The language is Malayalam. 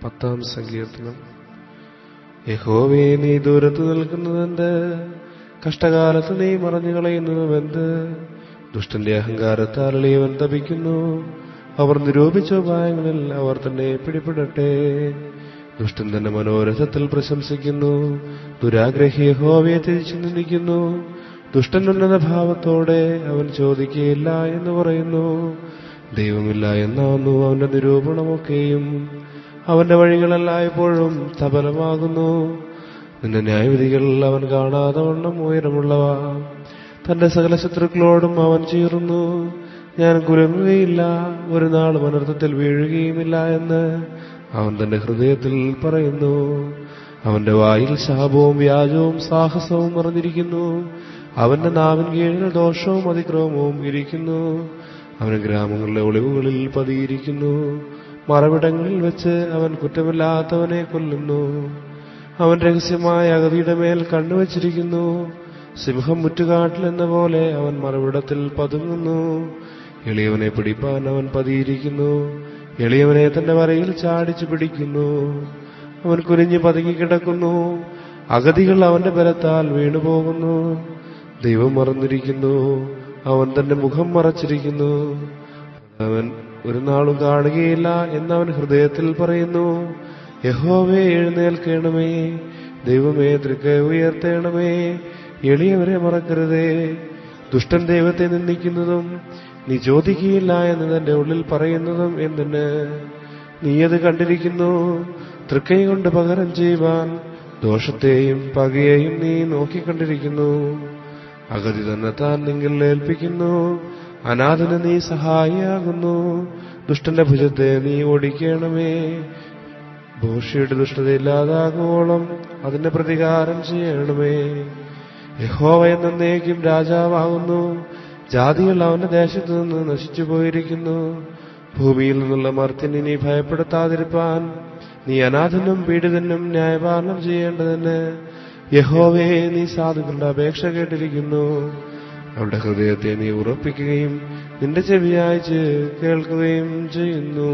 10-ാം സങ്കീർത്തനം. യഹോവേ, നീ ദൂരത്ത് നിൽക്കുന്നതെന്ത്? കഷ്ടകാലത്ത് നീ മറഞ്ഞു കളയുന്നതുമെന്ത്? ദുഷ്ടന്റെ അഹങ്കാരത്താൽ എളിയവൻ തപിക്കുന്നു. അവർ നിരൂപിച്ച ഉപായങ്ങളിൽ അവർ തന്നെ പിടിപെടട്ടെ. ദുഷ്ടൻ തന്റെ മനോരഥത്തിൽ പ്രശംസിക്കുന്നു. ദുരാഗ്രഹി യഹോവയെ തിരിച്ചു നിന്ദിക്കുന്നു. ദുഷ്ടൻ ഉന്നത ഭാവത്തോടെ അവൻ ചോദിക്കുകയില്ല എന്ന് പറയുന്നു. ദൈവമില്ല എന്നാവുന്നു അവന്റെ നിരൂപണമൊക്കെയും. അവന്റെ വഴികളെല്ലായ്പ്പോഴും സഫലമാകുന്നു. നിന്റെ ന്യായവിധികൾ അവൻ കാണാതെ വണ്ണം ഉയരമുള്ളവ. തന്റെ സകല ശത്രുക്കളോടും അവൻ ചീറുന്നു. ഞാൻ കുലുങ്ങുകയില്ല, ഒരു നാളും അനർത്ഥത്തിൽ വീഴുകയുമില്ല എന്ന് അവൻ തന്റെ ഹൃദയത്തിൽ പറയുന്നു. അവന്റെ വായിൽ ശാപവും വ്യാജവും സാഹസവും നിറഞ്ഞിരിക്കുന്നു. അവന്റെ നാവിൻ കീഴിൽ ദോഷവും അതിക്രമവും ഇരിക്കുന്നു. അവൻ ഗ്രാമങ്ങളിലെ ഒളിവുകളിൽ പതിയിരിക്കുന്നു. മറവിടങ്ങളിൽ വെച്ച് അവൻ കുറ്റമില്ലാത്തവനെ കൊല്ലുന്നു. അവൻ രഹസ്യമായ അഗതിയുടെ മേൽ കണ്ണുവച്ചിരിക്കുന്നു. സിംഹം മുറ്റുകാട്ടിലെന്ന പോലെ അവൻ മറവിടത്തിൽ പതുങ്ങുന്നു. എളിയവനെ പിടിപ്പാൻ അവൻ പതിയിരിക്കുന്നു. എളിയവനെ തന്റെ വരയിൽ ചാടിച്ചു പിടിക്കുന്നു. അവൻ കുനിഞ്ഞു പതുങ്ങിക്കിടക്കുന്നു. അഗതികൾ അവന്റെ ബലത്താൽ വീണുപോകുന്നു. ദൈവം മറന്നിരിക്കുന്നു. അവൻ തന്റെ മുഖം മറച്ചിരിക്കുന്നു. അവൻ ഒരു നാളും കാണുകയില്ല എന്നവൻ ഹൃദയത്തിൽ പറയുന്നു. യഹോവേ, എഴുന്നേൽക്കണമേ. ദൈവമേ, തൃക്കൈ ഉയർത്തേണമേ. എളിയവരെ മറക്കരുതേ. ദുഷ്ടൻ ദൈവത്തെ നിന്ദിക്കുന്നതും നീ ചോദിക്കുകയില്ല എന്ന് തന്റെ ഉള്ളിൽ പറയുന്നതും എന്തിന്? നീ അത് കണ്ടിരിക്കുന്നു. തൃക്കൈ കൊണ്ട് പകരം ചെയ്യുവാൻ ദോഷത്തെയും പകയെയും നീ നോക്കിക്കണ്ടിരിക്കുന്നു. അഗതി തന്നെ താൻ നിങ്ങൾ ഏൽപ്പിക്കുന്നു. അനാഥന് നീ സഹായിയാകുന്നു. ദുഷ്ടന്റെ ഭുജത്തെ നീ ഓടിക്കണമേ. ഭോഷിയുടെ ദുഷ്ടതയില്ലാതാകുവോളം അതിന്റെ പ്രതികാരം ചെയ്യണമേ. യഹോവ എന്നേക്കും രാജാവാകുന്നു. ജാതികൾ അവന്റെ ദേശത്തു നിന്ന് നശിച്ചു പോയിരിക്കുന്നു. ഭൂമിയിൽ നിന്നുള്ള മർത്യനെ നീ ഭയപ്പെടുത്താതിരിപ്പാൻ നീ അനാഥനും പീഡിതനും ന്യായപാലനം ചെയ്യേണ്ടതിന് യഹോവേ, നീ സാധുക്കളുടെ അപേക്ഷ കേട്ടിരിക്കുന്നു. അവരുടെ ഹൃദയത്തെ നീ ഉറപ്പിക്കുകയും നിന്റെ ചെവി അയച്ച് കേൾക്കുകയും ചെയ്യുന്നു.